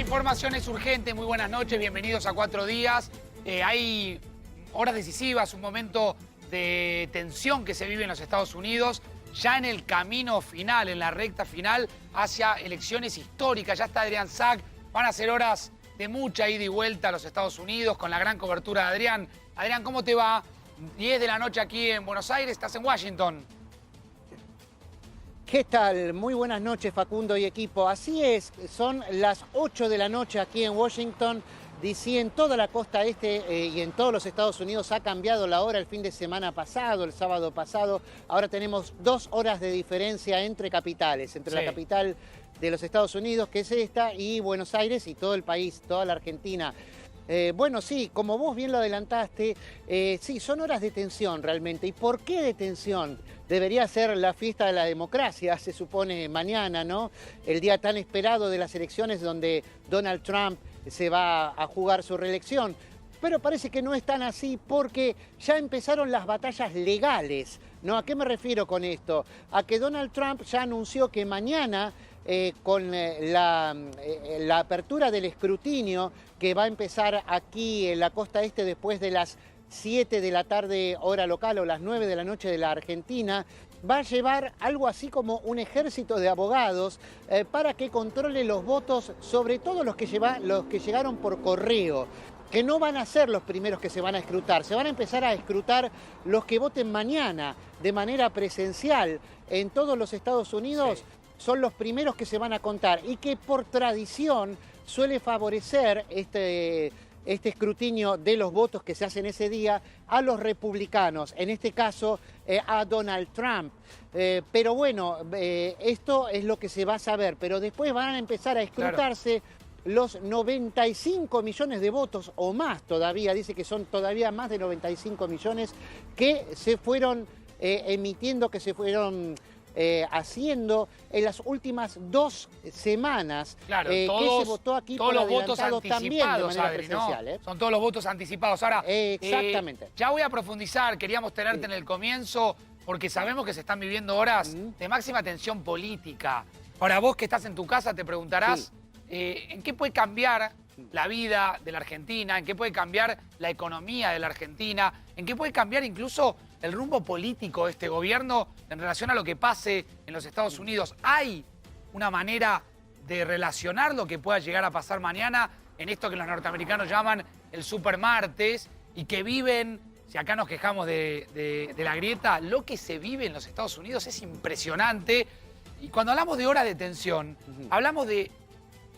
información es urgente, muy buenas noches, bienvenidos a 4 días. Hay horas decisivas, un momento de tensión que se vive en los Estados Unidos, ya en el camino final, en la recta final hacia elecciones históricas. Ya está Adrián Sack, van a ser horas de mucha ida y vuelta a los Estados Unidos con la gran cobertura de Adrián. Adrián, ¿cómo te va? 10 de la noche aquí en Buenos Aires, estás en Washington. ¿Qué tal? Muy buenas noches, Facundo y equipo. Así es, son las 8 de la noche aquí en Washington. DC en toda la costa este y en todos los Estados Unidos ha cambiado la hora el fin de semana pasado, el sábado pasado. Ahora tenemos 2 horas de diferencia entre capitales, entre la capital de los Estados Unidos, que es esta, y Buenos Aires y todo el país, toda la Argentina. Bueno, sí, como vos bien lo adelantaste, sí, son horas de tensión realmente. ¿Y por qué de tensión? Debería ser la fiesta de la democracia, se supone mañana, ¿no? El día tan esperado de las elecciones donde Donald Trump se va a jugar su reelección. Pero parece que no es tan así porque ya empezaron las batallas legales, ¿no? ¿A qué me refiero con esto? A que Donald Trump ya anunció que mañana, con la apertura del escrutinio que va a empezar aquí en la costa este después de las 7 de la tarde hora local o las 9 de la noche de la Argentina, va a llevar algo así como un ejército de abogados para que controle los votos, sobre todo los que llegaron por correo, que no van a ser los primeros que se van a escrutar, se van a empezar a escrutar los que voten mañana de manera presencial en todos los Estados Unidos. Son los primeros que se van a contar y que por tradición suele favorecer este escrutinio de los votos que se hacen ese día a los republicanos, en este caso a Donald Trump. Pero bueno, esto es lo que se va a saber, pero después van a empezar a escrutarse los 95 millones de votos o más todavía, dice que son todavía más de 95 millones que se fueron emitiendo, que se fueron haciendo en las últimas 2 semanas. Claro, que se votó aquí todos por los votos adelantado también de anticipados, manera Adri, presencial, ¿no? Son todos los votos anticipados. Ahora, exactamente. Ya voy a profundizar, queríamos tenerte en el comienzo, porque sabemos que se están viviendo horas de máxima tensión política. Ahora, vos que estás en tu casa te preguntarás, ¿en qué puede cambiar la vida de la Argentina? ¿En qué puede cambiar la economía de la Argentina? ¿En qué puede cambiar incluso el rumbo político de este gobierno en relación a lo que pase en los Estados Unidos? ¿Hay una manera de relacionar lo que pueda llegar a pasar mañana en esto que los norteamericanos llaman el supermartes y que viven, si acá nos quejamos de la grieta, lo que se vive en los Estados Unidos es impresionante? Y cuando hablamos de horas de tensión, hablamos de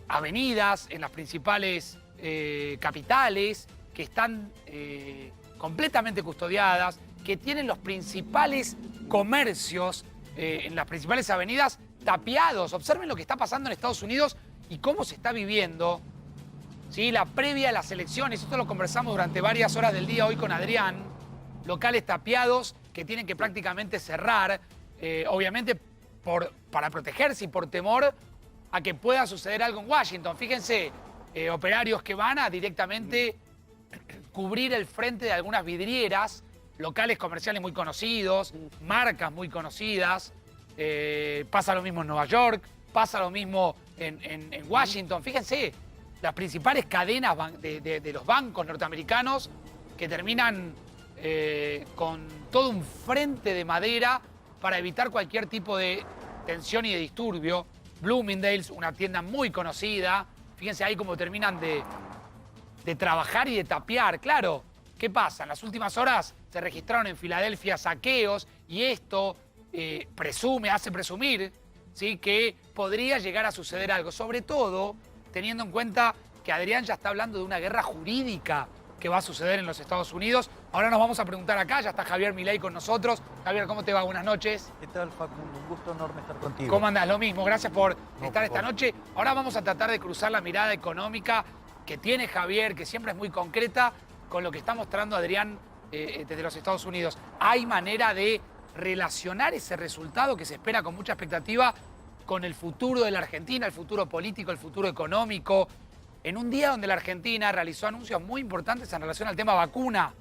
avenidas en las principales capitales que están completamente custodiadas, que tienen los principales comercios en las principales avenidas tapiados. Observen lo que está pasando en Estados Unidos y cómo se está viviendo, ¿sí? La previa a las elecciones. Esto lo conversamos durante varias horas del día hoy con Adrián. Locales tapiados que tienen que prácticamente cerrar, obviamente para protegerse y por temor a que pueda suceder algo en Washington. Fíjense, operarios que van a directamente cubrir el frente de algunas vidrieras, locales comerciales muy conocidos, marcas muy conocidas. Pasa lo mismo en Nueva York, pasa lo mismo en Washington. Fíjense, las principales cadenas de los bancos norteamericanos que terminan con todo un frente de madera para evitar cualquier tipo de tensión y de disturbio. Bloomingdale's, una tienda muy conocida. Fíjense ahí cómo terminan de trabajar y de tapiar. Claro, ¿qué pasa? En las últimas horas se registraron en Filadelfia saqueos y esto hace presumir, ¿sí?, que podría llegar a suceder algo. Sobre todo teniendo en cuenta que Adrián ya está hablando de una guerra jurídica que va a suceder en los Estados Unidos. Ahora nos vamos a preguntar acá, ya está Javier Milei con nosotros. Javier, ¿cómo te va? Buenas noches. ¿Qué tal, Facundo? Un gusto enorme estar contigo. ¿Cómo andás? Lo mismo, gracias por estar esta noche. Ahora vamos a tratar de cruzar la mirada económica que tiene Javier, que siempre es muy concreta, con lo que está mostrando Adrián desde los Estados Unidos. ¿Hay manera de relacionar ese resultado que se espera con mucha expectativa con el futuro de la Argentina, el futuro político, el futuro económico, en un día donde la Argentina realizó anuncios muy importantes en relación al tema vacuna,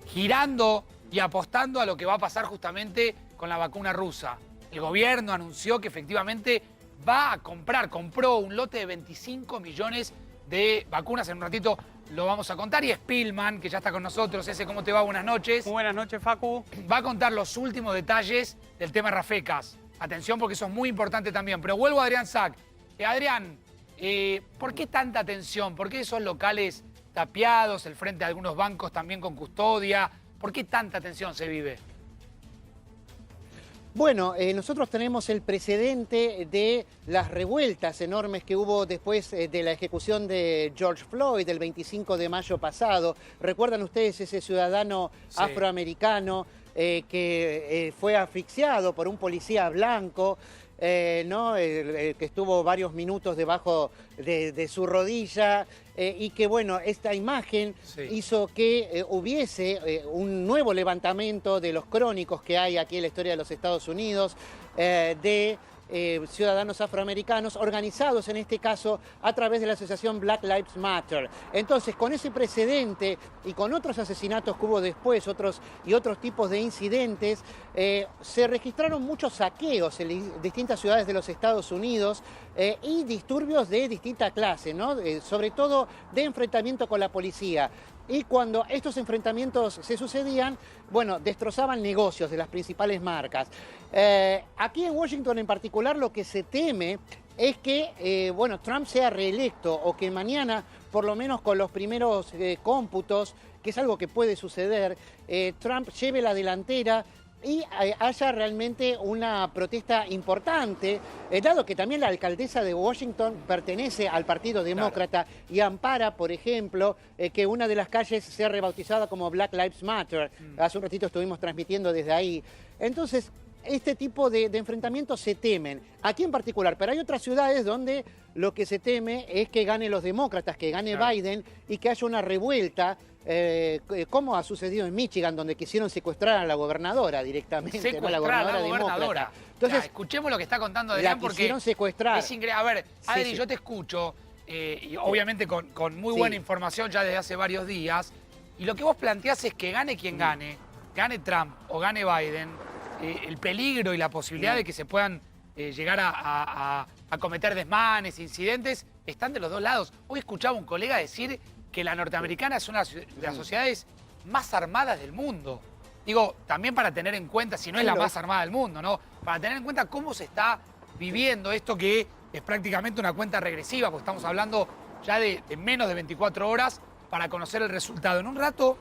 girando y apostando a lo que va a pasar justamente con la vacuna rusa? El gobierno anunció que efectivamente va a compró un lote de 25 millones de vacunas. En un ratito lo vamos a contar. Y Spillman, que ya está con nosotros. ¿Cómo te va? Buenas noches. Muy buenas noches, Facu. Va a contar los últimos detalles del tema Rafecas. Atención, porque eso es muy importante también. Pero vuelvo a Adrián Sack. Adrián, ¿por qué tanta tensión? ¿Por qué esos locales tapiados, el frente de algunos bancos también con custodia? ¿Por qué tanta tensión se vive? Bueno, nosotros tenemos el precedente de las revueltas enormes que hubo después de la ejecución de George Floyd el 25 de mayo pasado. ¿Recuerdan ustedes ese ciudadano afroamericano que fue asfixiado por un policía blanco? Que estuvo varios minutos debajo de su rodilla y que, bueno, esta imagen hizo que hubiese un nuevo levantamiento de los crónicos que hay aquí en la historia de los Estados Unidos, de ciudadanos afroamericanos organizados en este caso a través de la asociación Black Lives Matter. Entonces, con ese precedente y con otros asesinatos que hubo después, otros tipos de incidentes, se registraron muchos saqueos en distintas ciudades de los Estados Unidos y disturbios de distinta clase, ¿no? Sobre todo de enfrentamiento con la policía. Y cuando estos enfrentamientos se sucedían, bueno, destrozaban negocios de las principales marcas. Aquí en Washington en particular lo que se teme es que, Trump sea reelecto o que mañana, por lo menos con los primeros cómputos, que es algo que puede suceder, Trump lleve la delantera y haya realmente una protesta importante, dado que también la alcaldesa de Washington pertenece al Partido Demócrata y ampara, por ejemplo, que una de las calles sea rebautizada como Black Lives Matter. Hace un ratito estuvimos transmitiendo desde ahí. Entonces, este tipo de enfrentamientos se temen, aquí en particular, pero hay otras ciudades donde lo que se teme es que gane los demócratas, que gane Biden y que haya una revuelta, como ha sucedido en Michigan, donde quisieron secuestrar a la gobernadora directamente. Secuestrar la gobernadora demócrata. Entonces, escuchemos lo que está contando Adrián, porque quisieron secuestrar. Es increíble. A ver, Adri, yo te escucho, y obviamente con muy buena información ya desde hace varios días, y lo que vos planteás es que gane quien gane Trump o gane Biden, el peligro y la posibilidad de que se puedan llegar a cometer desmanes, incidentes, están de los dos lados. Hoy escuchaba un colega decir que la norteamericana es una de las sociedades más armadas del mundo. Digo, también para tener en cuenta, si no es la más armada del mundo, ¿no? Para tener en cuenta cómo se está viviendo esto que es prácticamente una cuenta regresiva, porque estamos hablando ya de menos de 24 horas para conocer el resultado. En un rato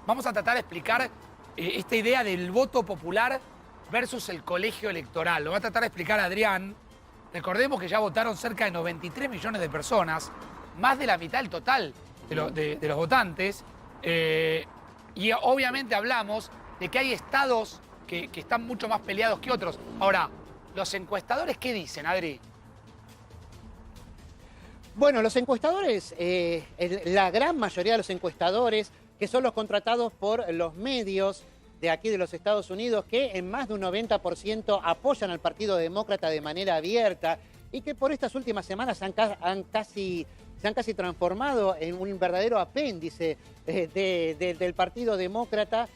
vamos a tratar de explicar esta idea del voto popular versus el colegio electoral. Lo va a tratar de explicar Adrián. Recordemos que ya votaron cerca de 93 millones de personas, más de la mitad del total de los votantes. Y obviamente hablamos de que hay estados que están mucho más peleados que otros. Ahora, ¿los encuestadores qué dicen, Adri? Bueno, los encuestadores, la gran mayoría de los encuestadores, que son los contratados por los medios de aquí de los Estados Unidos, que en más de un 90% apoyan al Partido Demócrata de manera abierta y que por estas últimas semanas se han casi transformado en un verdadero apéndice del Partido Demócrata,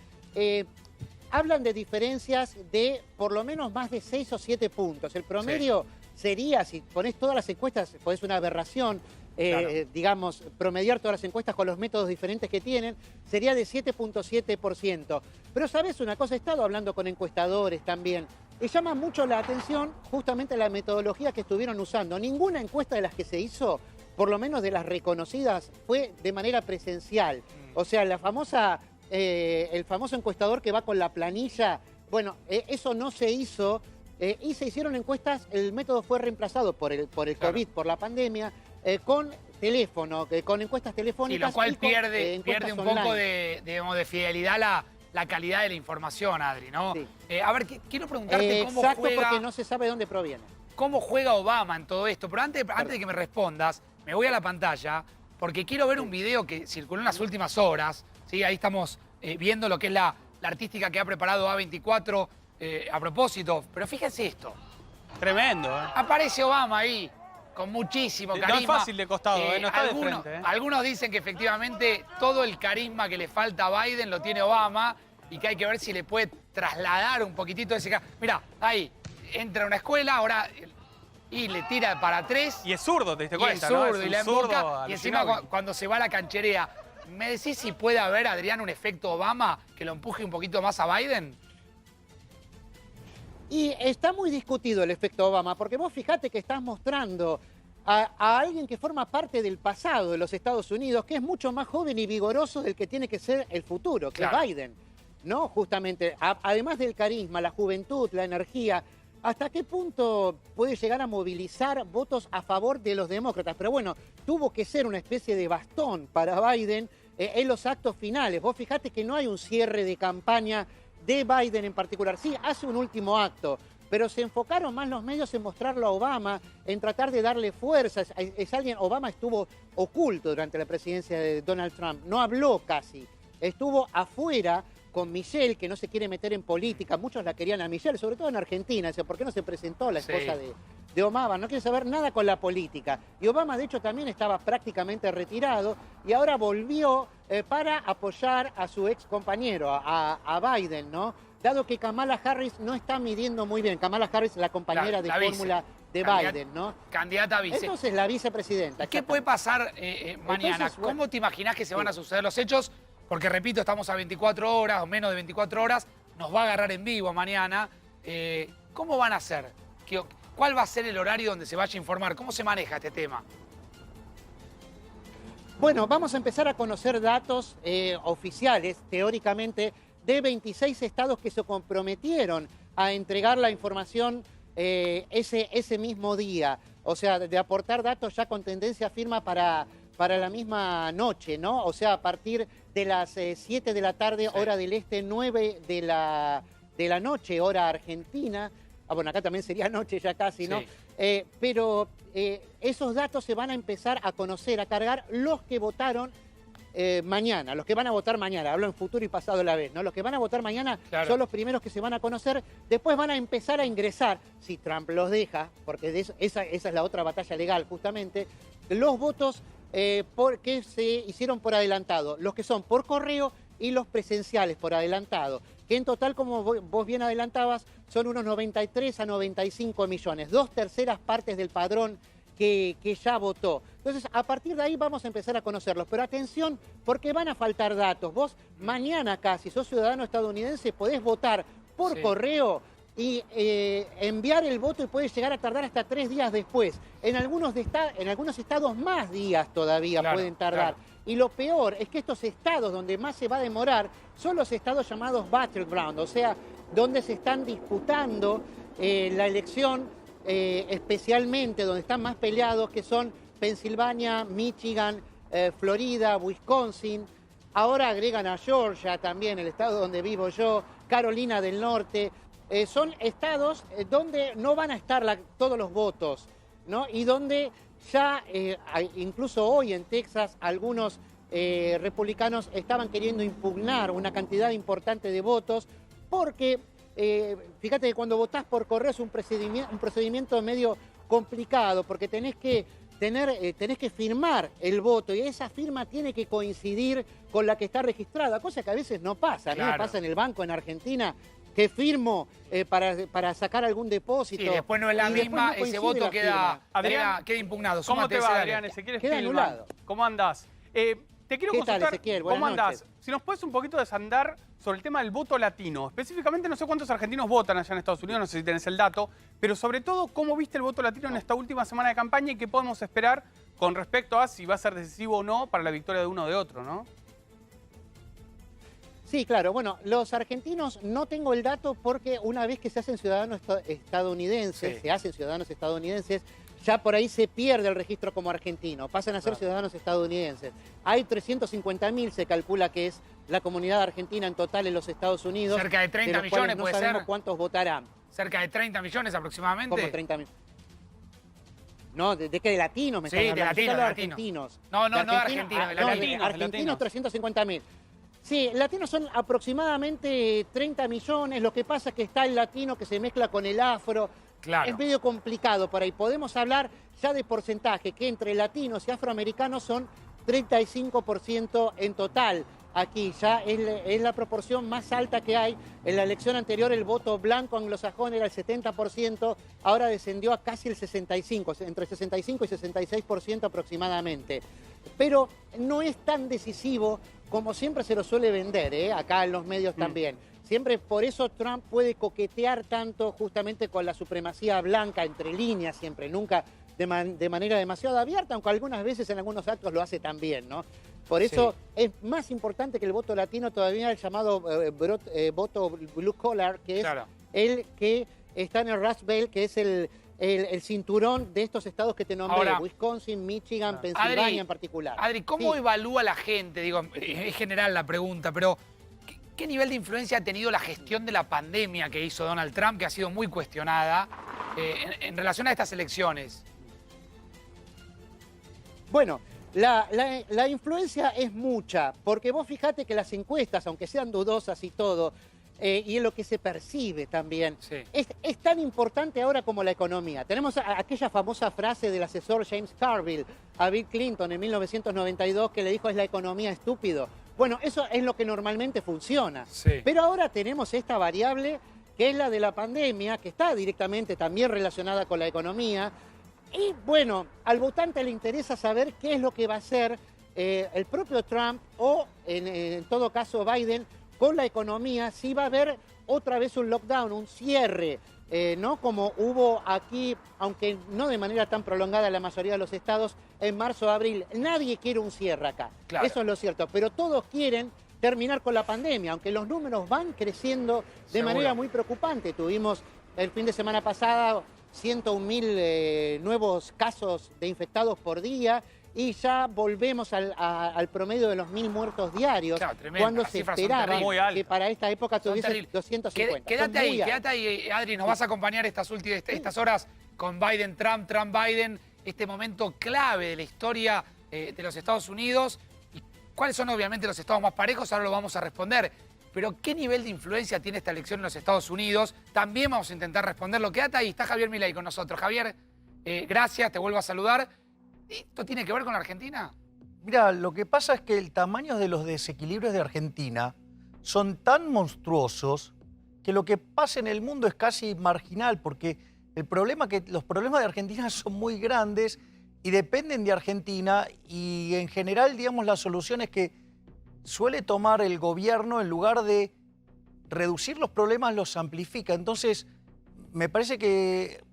hablan de diferencias de por lo menos más de 6 o 7 puntos. El promedio sería, si ponés todas las encuestas, es una aberración, digamos, promediar todas las encuestas con los métodos diferentes que tienen, sería de 7.7%. Pero ¿sabes una cosa? He estado hablando con encuestadores también. Y llama mucho la atención justamente la metodología que estuvieron usando. Ninguna encuesta de las que se hizo, por lo menos de las reconocidas, fue de manera presencial. O sea, el famoso encuestador que va con la planilla, bueno, eso no se hizo y se hicieron encuestas, el método fue reemplazado por el COVID, por la pandemia, con teléfono, con encuestas telefónicas. Y lo cual pierde un poco de fidelidad la calidad de la información, Adri, ¿no? Sí. A ver, quiero preguntarte cómo juega... Exacto, porque no se sabe de dónde proviene. ¿Cómo juega Obama en todo esto? Pero antes de que me respondas, me voy a la pantalla, porque quiero ver un video que circuló en las últimas horas, ¿sí? Ahí estamos viendo lo que es la artística que ha preparado A24 a propósito. Pero fíjense esto. Tremendo, Aparece Obama ahí, con muchísimo carisma. No es fácil de costado, no está de frente. Algunos dicen que efectivamente todo el carisma que le falta a Biden lo tiene Obama y que hay que ver si le puede trasladar un poquitito de ese carisma. Mirá, ahí, entra a una escuela, ahora y le tira para 3. Y es zurdo, te diste Y cuenta, es ¿no? zurdo, Es y un la zurdo emboca, y encima alucinable. cuando se va la cancherea. ¿Me decís si puede haber, Adrián, un efecto Obama que lo empuje un poquito más a Biden? Y está muy discutido el efecto Obama, porque vos fijate que estás mostrando a alguien que forma parte del pasado de los Estados Unidos, que es mucho más joven y vigoroso del que tiene que ser el futuro, que Claro. es Biden, ¿no? Justamente, además del carisma, la juventud, la energía, ¿hasta qué punto puede llegar a movilizar votos a favor de los demócratas? Pero bueno, tuvo que ser una especie de bastón para Biden en los actos finales. Vos fijate que no hay un cierre de campaña de Biden en particular. Sí, hace un último acto, pero se enfocaron más los medios en mostrarlo a Obama, en tratar de darle fuerza. Obama estuvo oculto durante la presidencia de Donald Trump, no habló casi, estuvo afuera con Michelle, que no se quiere meter en política. Muchos la querían a Michelle, sobre todo en Argentina. Dice, ¿por qué no se presentó la esposa de Obama? No quiere saber nada con la política. Y Obama, de hecho, también estaba prácticamente retirado y ahora volvió para apoyar a su ex compañero, a Biden, ¿no? Dado que Kamala Harris no está midiendo muy bien. Kamala Harris, la compañera de fórmula de Biden, ¿no? Candidata a vice. Entonces, la vicepresidenta. ¿Qué puede pasar mañana? Entonces, bueno, ¿Cómo te imaginás que se van a suceder los hechos? Porque, repito, estamos a 24 horas o menos de 24 horas. Nos va a agarrar en vivo mañana. ¿Cómo van a hacer? ¿Cuál va a ser el horario donde se vaya a informar? ¿Cómo se maneja este tema? Bueno, vamos a empezar a conocer datos oficiales, teóricamente, de 26 estados que se comprometieron a entregar la información ese mismo día. O sea, de aportar datos ya con tendencia firme para la misma noche, ¿no? O sea, a partir de las 7 de la tarde, hora del este, 9 de la noche, hora argentina. Bueno, acá también sería noche ya casi, ¿no? Sí. Pero esos datos se van a empezar a conocer, a cargar los que votaron mañana, los que van a votar mañana. Hablo en futuro y pasado a la vez, ¿no? Los que van a votar mañana son los primeros que se van a conocer. Después van a empezar a ingresar, si Trump los deja, porque esa es la otra batalla legal justamente, los votos que se hicieron por adelantado, los que son por correo y los presenciales por adelantado, que en total, como vos bien adelantabas, son unos 93 a 95 millones, 2/3 partes del padrón que ya votó. Entonces, a partir de ahí vamos a empezar a conocerlos. Pero atención, porque van a faltar datos. Vos mañana casi, sos ciudadano estadounidense, podés votar por correo y enviar el voto y puede llegar a tardar hasta 3 días después. En algunos estados más días todavía pueden tardar. Y lo peor es que estos estados donde más se va a demorar son los estados llamados battleground, o sea, donde se están disputando la elección, especialmente donde están más peleados, que son Pensilvania, Michigan, Florida, Wisconsin. Ahora agregan a Georgia también, el estado donde vivo yo, Carolina del Norte. Son estados donde no van a estar todos los votos, ¿no? Y donde ya, incluso hoy en Texas, algunos republicanos estaban queriendo impugnar una cantidad importante de votos porque, fíjate que cuando votás por correo es un procedimiento medio complicado porque tenés que firmar el voto y esa firma tiene que coincidir con la que está registrada, cosa que a veces no pasa, ¿no? Pasa en el banco en Argentina, que firmo para sacar algún depósito. Sí, después no es la misma, ese voto queda impugnado. ¿Cómo te va, Dale. Adrián? Ezequiel Queda Spielman. anulado. ¿Cómo andás? Te quiero ¿Qué tal, consultar, Ezequiel? Buenas ¿cómo andás? noches. Si nos puedes un poquito desandar sobre el tema del voto latino. Específicamente, no sé cuántos argentinos votan allá en Estados Unidos, no sé si tenés el dato, pero sobre todo, ¿cómo viste el voto latino en esta última semana de campaña y qué podemos esperar con respecto a si va a ser decisivo o no para la victoria de uno o de otro, ¿no? Sí, claro. Bueno, los argentinos no tengo el dato porque una vez que se hacen ciudadanos estadounidenses, ya por ahí se pierde el registro como argentino, pasan a ser ciudadanos estadounidenses. Hay 350.000, se calcula que es la comunidad argentina en total en los Estados Unidos. Cerca de 30 millones no puede sabemos ser. cuántos votarán. Cerca de 30 millones aproximadamente. ¿Cómo 30.000? No, ¿de qué? ¿De latinos me Sí, están de hablando? latinos, Yo de hablo latinos. No, de argentinos, de latinos. Argentinos 350.000. Sí, latinos son aproximadamente 30 millones. Lo que pasa es que está el latino que se mezcla con el afro. Claro. Es medio complicado por ahí. Podemos hablar ya de porcentaje, que entre latinos y afroamericanos son 35% en total. aquí ya es la proporción más alta que hay. En la elección anterior el voto blanco anglosajón era el 70%, ahora descendió a casi el 65%, entre 65 y 66% aproximadamente. Pero no es tan decisivo como siempre se lo suele vender, acá en los medios también. Siempre por eso Trump puede coquetear tanto justamente con la supremacía blanca, entre líneas siempre, nunca de manera demasiado abierta, aunque algunas veces en algunos actos lo hace también, ¿no? Por eso es más importante que el voto latino todavía el llamado voto blue collar, que es el que está en el Rust Belt, que es el cinturón de estos estados que te nombré, ahora, Wisconsin, Michigan, Pensilvania Adri, en particular. Adri, ¿cómo evalúa la gente? Digo, es general la pregunta, pero ¿qué nivel de influencia ha tenido la gestión de la pandemia que hizo Donald Trump, que ha sido muy cuestionada, en relación a estas elecciones? Bueno, la influencia es mucha, porque vos fijate que las encuestas, aunque sean dudosas y todo, y en lo que se percibe también, es tan importante ahora como la economía. Tenemos aquella famosa frase del asesor James Carville a Bill Clinton en 1992 que le dijo: es la economía estúpido. Bueno, eso es lo que normalmente funciona. Pero ahora tenemos esta variable que es la de la pandemia, que está directamente también relacionada con la economía. Y bueno, al votante le interesa saber qué es lo que va a hacer el propio Trump o en todo caso Biden con la economía, si va a haber otra vez un lockdown, un cierre, ¿no? Como hubo aquí, aunque no de manera tan prolongada en la mayoría de los estados, en marzo, abril. Nadie quiere un cierre acá, eso es lo cierto, pero todos quieren terminar con la pandemia, aunque los números van creciendo de manera muy preocupante. Tuvimos el fin de semana pasado 101.000 nuevos casos de infectados por día y ya volvemos al promedio de los 1.000 muertos diarios, cuando se esperaba que para esta época tuviese 250. Quédate ahí, Adri, nos vas a acompañar estas horas con Biden, Trump, Biden, este momento clave de la historia de los Estados Unidos. ¿Y cuáles son obviamente los estados más parejos? Ahora lo vamos a responder. Pero ¿qué nivel de influencia tiene esta elección en los Estados Unidos? También vamos a intentar responderlo. Quédate ahí, está Javier Milei con nosotros. Javier, gracias, te vuelvo a saludar. ¿Esto tiene que ver con la Argentina? Mira, lo que pasa es que el tamaño de los desequilibrios de Argentina son tan monstruosos que lo que pasa en el mundo es casi marginal, porque los problemas de Argentina son muy grandes y dependen de Argentina, y en general, digamos, la solución es que suele tomar el gobierno, en lugar de reducir los problemas, los amplifica. Entonces, me parece que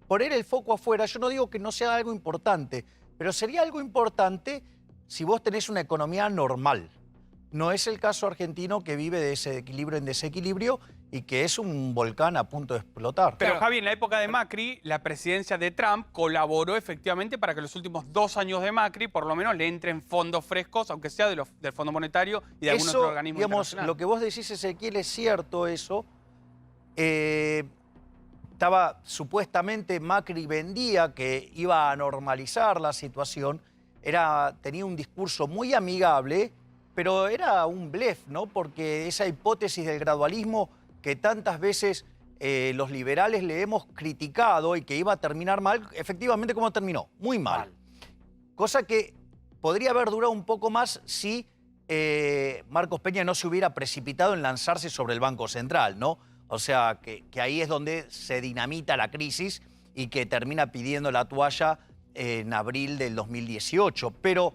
poner el foco afuera, yo no digo que no sea algo importante, pero sería algo importante si vos tenés una economía normal. No es el caso argentino, que vive de ese equilibrio en desequilibrio y que es un volcán a punto de explotar. Pero Javi, en la época de Macri, la presidencia de Trump colaboró efectivamente para que los últimos 2 años de Macri por lo menos le entren fondos frescos, aunque sea del Fondo Monetario y de algún otro organismo internacional. Lo que vos decís, Ezequiel, es cierto eso. Estaba supuestamente, Macri vendía que iba a normalizar la situación, tenía un discurso muy amigable, pero era un blef, ¿no? Porque esa hipótesis del gradualismo que tantas veces los liberales le hemos criticado y que iba a terminar mal, efectivamente, ¿cómo terminó? Muy mal. Cosa que podría haber durado un poco más si Marcos Peña no se hubiera precipitado en lanzarse sobre el Banco Central, ¿no? O sea, que ahí es donde se dinamita la crisis y que termina pidiendo la toalla en abril del 2018. Pero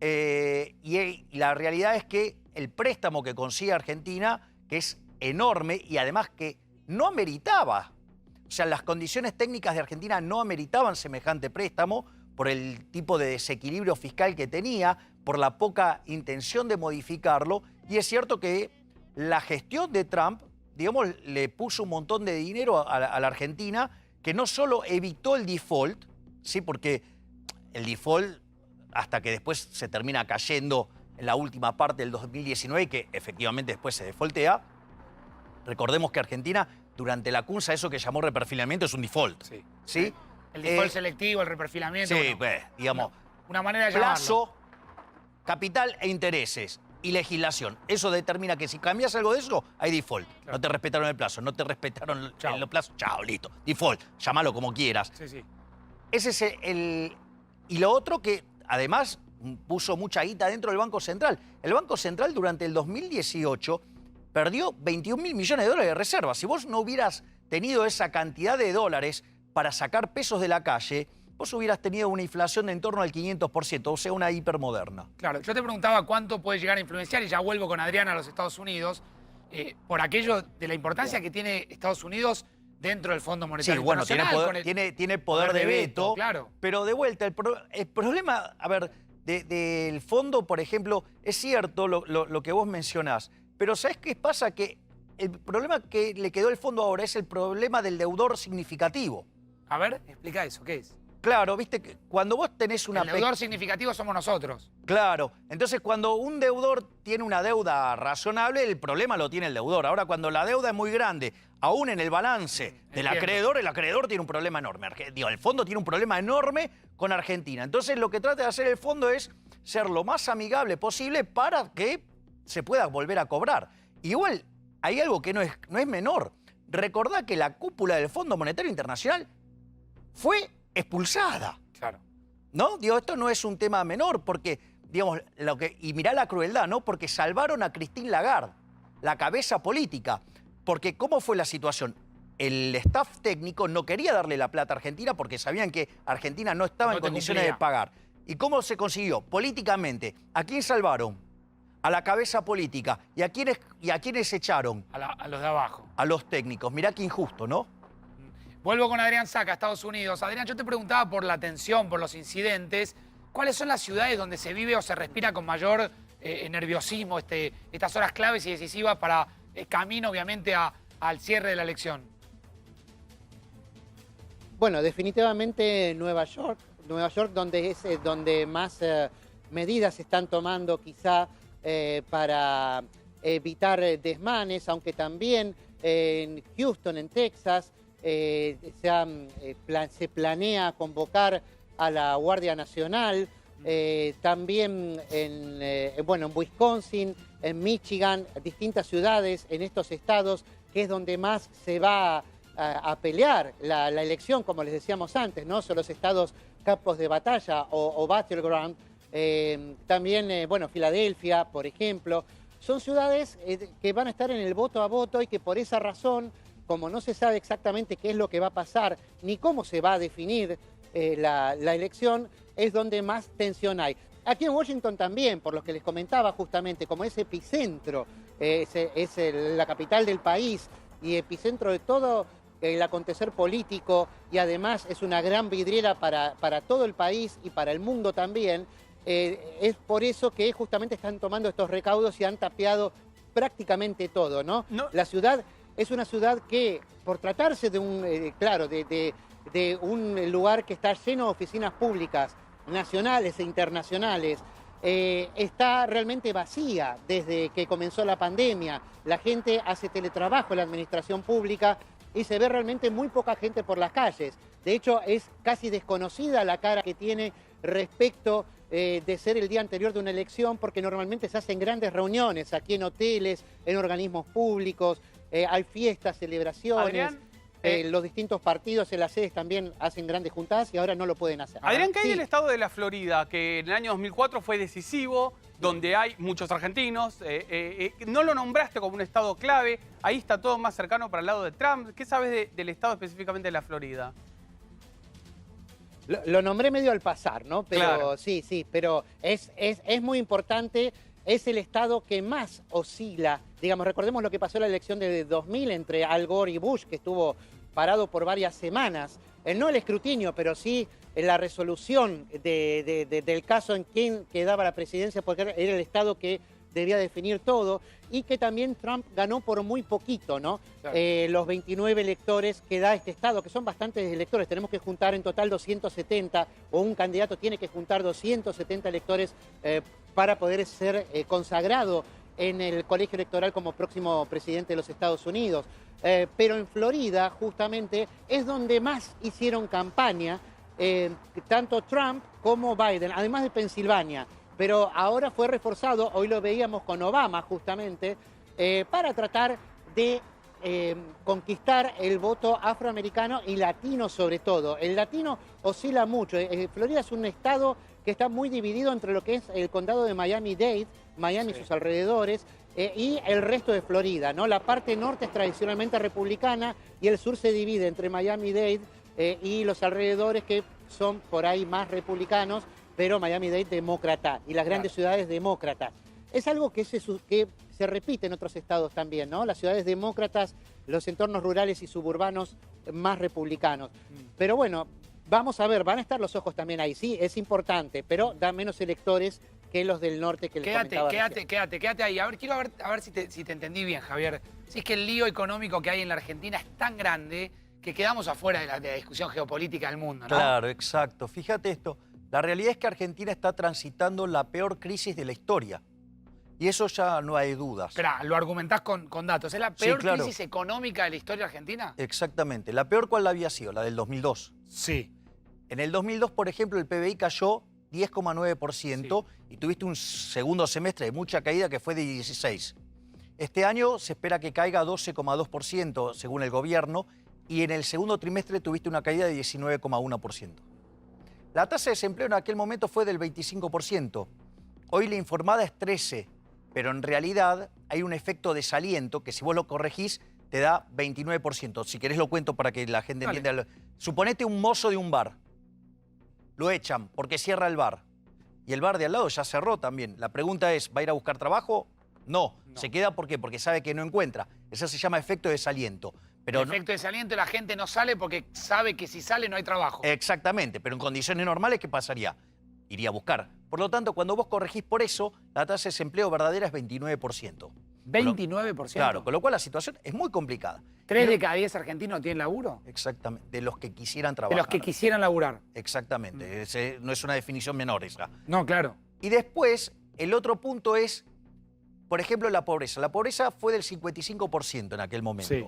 y la realidad es que el préstamo que consigue Argentina, que es enorme y además que no ameritaba, o sea, las condiciones técnicas de Argentina no ameritaban semejante préstamo por el tipo de desequilibrio fiscal que tenía, por la poca intención de modificarlo. Y es cierto que la gestión de Trump, digamos, le puso un montón de dinero a la Argentina, que no solo evitó el default, ¿sí? Porque el default, hasta que después se termina cayendo en la última parte del 2019, que efectivamente después se defaultea. Recordemos que Argentina, durante la CUNSA, eso que llamó reperfilamiento es un default. ¿Sí? El default selectivo, el reperfilamiento. Sí, pues, digamos, una manera de llamarlo. Plazo, capital e intereses y legislación. Eso determina que si cambias algo de eso, hay default. Claro. No te respetaron el plazo, no te respetaron el plazo. Chao, listo. Default. Llámalo como quieras. Sí. Ese es el... Y lo otro que, además, puso mucha guita dentro del Banco Central. El Banco Central durante el 2018 perdió 21.000 millones de dólares de reservas. Si vos no hubieras tenido esa cantidad de dólares para sacar pesos de la calle, vos hubieras tenido una inflación de en torno al 500%, o sea, una hipermoderna. Claro, yo te preguntaba cuánto puede llegar a influenciar, y ya vuelvo con Adrián a los Estados Unidos, por aquello de la importancia que tiene Estados Unidos dentro del Fondo Monetario Sí, bueno, Internacional. tiene poder de veto, claro. pero de vuelta, el problema, a ver, del fondo, por ejemplo, es cierto lo que vos mencionás, pero ¿sabés qué pasa? Que el problema que le quedó al fondo ahora es el problema del deudor significativo. A ver, explica eso, ¿qué es? Claro, viste, que cuando vos tenés una... El deudor significativo somos nosotros. Claro, entonces cuando un deudor tiene una deuda razonable, el problema lo tiene el deudor. Ahora, cuando la deuda es muy grande, aún en el balance del acreedor, el acreedor tiene un problema enorme. Digo, el fondo tiene un problema enorme con Argentina. Entonces, lo que trata de hacer el fondo es ser lo más amigable posible para que se pueda volver a cobrar. Igual, hay algo que no es menor. Recordá que la cúpula del Fondo Monetario Internacional fue expulsada. Claro. ¿No? Digo, esto no es un tema menor porque, digamos, y mirá la crueldad, ¿no? Porque salvaron a Christine Lagarde, la cabeza política. Porque, ¿cómo fue la situación? El staff técnico no quería darle la plata a Argentina porque sabían que Argentina no estaba en condiciones de pagar. ¿Y cómo se consiguió? Políticamente. ¿A quién salvaron? A la cabeza política. ¿Y a quiénes echaron? A los de abajo. A los técnicos. Mirá qué injusto, ¿no? Vuelvo con Adrián Saca, Estados Unidos. Adrián, yo te preguntaba por la tensión, por los incidentes. ¿Cuáles son las ciudades donde se vive o se respira con mayor nerviosismo estas horas claves y decisivas para camino, obviamente, al cierre de la elección? Bueno, definitivamente Nueva York, donde es donde más medidas se están tomando quizá para evitar desmanes, aunque también en Houston, en Texas, se planea convocar a la Guardia Nacional, también en Wisconsin, en Michigan, distintas ciudades en estos estados, que es donde más se va a pelear la elección, como les decíamos antes, ¿no? Son los estados campos de batalla o battleground. También, Filadelfia, por ejemplo. Son ciudades que van a estar en el voto a voto y que por esa razón, como no se sabe exactamente qué es lo que va a pasar ni cómo se va a definir la elección, es donde más tensión hay. Aquí en Washington también, por lo que les comentaba justamente, como es epicentro, es la capital del país y epicentro de todo el acontecer político, y además es una gran vidriera para todo el país y para el mundo también, es por eso que justamente están tomando estos recaudos y han tapiado prácticamente todo, ¿no? La ciudad es una ciudad que, por tratarse de un lugar que está lleno de oficinas públicas, nacionales e internacionales, está realmente vacía desde que comenzó la pandemia. La gente hace teletrabajo en la administración pública y se ve realmente muy poca gente por las calles. De hecho, es casi desconocida la cara que tiene respecto de ser el día anterior de una elección, porque normalmente se hacen grandes reuniones aquí en hoteles, en organismos públicos, hay fiestas, celebraciones. Adrián, los distintos partidos en las sedes también hacen grandes juntadas y ahora no lo pueden hacer. Adrián, ¿qué hay Sí. del estado de la Florida? Que en el año 2004 fue decisivo, donde hay muchos argentinos. No lo nombraste como un estado clave. Ahí está todo más cercano para el lado de Trump. ¿Qué sabes del estado específicamente de la Florida? Lo nombré medio al pasar, ¿no? Pero Claro. sí, pero es muy importante. Es el estado que más oscila. Digamos, recordemos lo que pasó en la elección de 2000 entre Al Gore y Bush, que estuvo parado por varias semanas. No el escrutinio, pero sí la resolución del caso en quién quedaba la presidencia, porque era el estado que debía definir todo, y que también Trump ganó por muy poquito, ¿no? Claro. Los 29 electores que da este estado, que son bastantes electores, tenemos que juntar en total 270, o un candidato tiene que juntar 270 electores para poder ser consagrado en el colegio electoral como próximo presidente de los Estados Unidos. Pero en Florida, justamente, es donde más hicieron campaña, tanto Trump como Biden, además de Pensilvania. Pero ahora fue reforzado, hoy lo veíamos con Obama justamente, para tratar de conquistar el voto afroamericano y latino sobre todo. El latino oscila mucho. Florida es un estado que está muy dividido entre lo que es el condado de Miami-Dade, Miami y sus alrededores, y el resto de Florida, ¿no? La parte norte es tradicionalmente republicana y el sur se divide entre Miami-Dade y los alrededores, que son por ahí más republicanos, pero Miami-Dade demócrata y las grandes ciudades demócratas. Es algo que se repite en otros estados también, ¿no? Las ciudades demócratas, los entornos rurales y suburbanos más republicanos. Pero bueno, vamos a ver, van a estar los ojos también ahí. Sí, es importante, pero da menos electores que los del norte que les comentaba recién. Quédate ahí. Quiero ver si te entendí bien, Javier. Si es que el lío económico que hay en la Argentina es tan grande que quedamos afuera de la discusión geopolítica del mundo, ¿no? Claro, exacto. Fíjate esto. La realidad es que Argentina está transitando la peor crisis de la historia. Y eso ya no hay dudas. Esperá, lo argumentás con datos. ¿Es la peor crisis económica de la historia argentina? Exactamente. ¿La peor cuál había sido? La del 2002. Sí. En el 2002, por ejemplo, el PBI cayó 10,9% y tuviste un segundo semestre de mucha caída que fue de 16%. Este año se espera que caiga 12,2% según el gobierno y en el segundo trimestre tuviste una caída de 19,1%. La tasa de desempleo en aquel momento fue del 25%. Hoy la informada es 13%, pero en realidad hay un efecto desaliento que si vos lo corregís te da 29%. Si querés lo cuento para que la gente entienda. Suponete un mozo de un bar. Lo echan porque cierra el bar. Y el bar de al lado ya cerró también. La pregunta es, ¿va a ir a buscar trabajo? No. Se queda, ¿por qué? Porque sabe que no encuentra. Eso se llama efecto desaliento. Pero el efecto desaliento, la gente no sale porque sabe que si sale no hay trabajo. Exactamente, pero en condiciones normales, ¿qué pasaría? Iría a buscar. Por lo tanto, cuando vos corregís por eso, la tasa de desempleo verdadera es 29%. ¿29%? Claro, con lo cual la situación es muy complicada. 3 de cada 10 argentinos tienen laburo. Exactamente, de los que quisieran trabajar. De los que quisieran laburar. Exactamente, no es una definición menor esa. No, claro. Y después, el otro punto es, por ejemplo, la pobreza. La pobreza fue del 55% en aquel momento. Sí.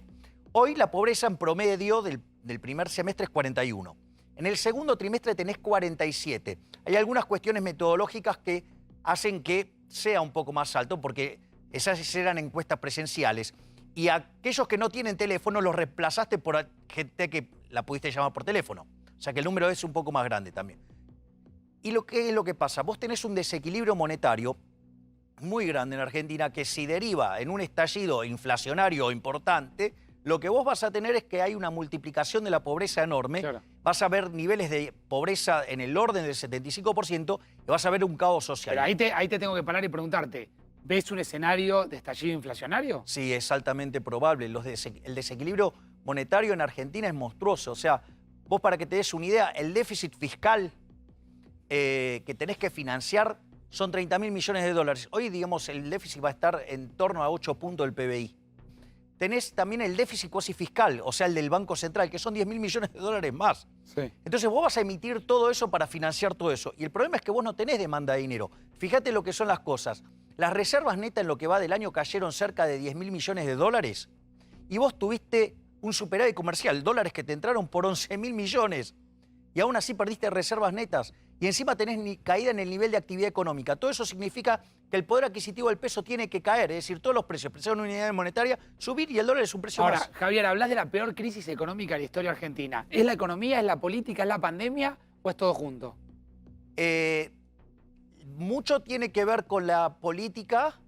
Hoy la pobreza en promedio del primer semestre es 41%. En el segundo trimestre tenés 47%. Hay algunas cuestiones metodológicas que hacen que sea un poco más alto porque esas eran encuestas presenciales. Y aquellos que no tienen teléfono los reemplazaste por gente que la pudiste llamar por teléfono. O sea que el número es un poco más grande también. ¿Y qué es lo que pasa? Vos tenés un desequilibrio monetario muy grande en Argentina que si deriva en un estallido inflacionario importante, lo que vos vas a tener es que hay una multiplicación de la pobreza enorme. Claro. Vas a ver niveles de pobreza en el orden del 75% y vas a ver un caos social. Pero ahí te tengo que parar y preguntarte, ¿ves un escenario de estallido inflacionario? Sí, es altamente probable. El desequilibrio monetario en Argentina es monstruoso. O sea, vos para que te des una idea, el déficit fiscal que tenés que financiar son 30.000 millones de dólares. Hoy, digamos, el déficit va a estar en torno a 8 puntos del PBI. Tenés también el déficit cuasi fiscal, o sea, el del Banco Central, que son 10.000 millones de dólares más. Sí. Entonces vos vas a emitir todo eso para financiar todo eso. Y el problema es que vos no tenés demanda de dinero. Fíjate lo que son las cosas. Las reservas netas en lo que va del año cayeron cerca de 10.000 millones de dólares. Y vos tuviste un superávit comercial, dólares que te entraron por 11.000 millones. Y aún así perdiste reservas netas. Y encima tenés caída en el nivel de actividad económica. Todo eso significa que el poder adquisitivo del peso tiene que caer. Es decir, todos los precios, precios en unidad monetaria, subir y el dólar es un precio más. Ahora, Javier, hablas de la peor crisis económica de la historia argentina. ¿Es la economía, es la política, es la pandemia o es todo junto? Mucho tiene que ver con la política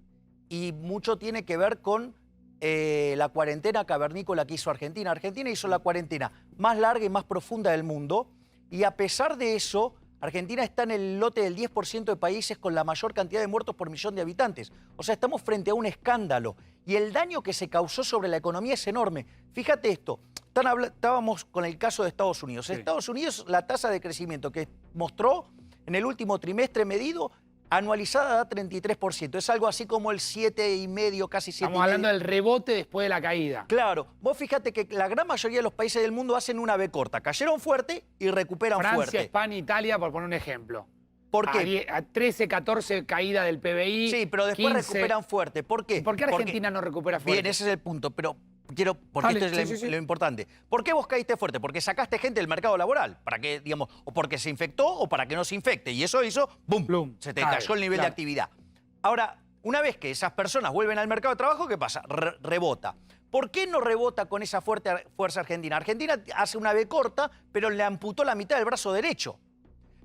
y mucho tiene que ver con la cuarentena cavernícola que hizo Argentina. Argentina hizo la cuarentena más larga y más profunda del mundo. Y a pesar de eso, Argentina está en el lote del 10% de países con la mayor cantidad de muertos por millón de habitantes. O sea, estamos frente a un escándalo. Y el daño que se causó sobre la economía es enorme. Fíjate esto, estábamos con el caso de Estados Unidos. En Estados Unidos, la tasa de crecimiento que mostró en el último trimestre medido, anualizada da 33%. Es algo así como el 7,5, casi 7,5. Estamos hablando del rebote después de la caída. Claro. Vos fíjate que la gran mayoría de los países del mundo hacen una V corta. Cayeron fuerte y recuperan fuerte. Francia, España, Italia, por poner un ejemplo. ¿Por qué? A 13, 14 caída del PBI. Sí, pero después 15. recuperan fuerte. ¿Por qué? ¿Y por qué Argentina no recupera fuerte? Bien, ese es el punto, pero porque Dale, esto es lo importante. ¿Por qué vos caíste fuerte? Porque sacaste gente del mercado laboral, para que, digamos, o porque se infectó o para que no se infecte. Y eso hizo, ¡bum! Plum. Se te cayó el nivel de actividad. Ahora, una vez que esas personas vuelven al mercado de trabajo, ¿qué pasa? Rebota. ¿Por qué no rebota con esa fuerza Argentina? Argentina hace una V corta, pero le amputó la mitad del brazo derecho.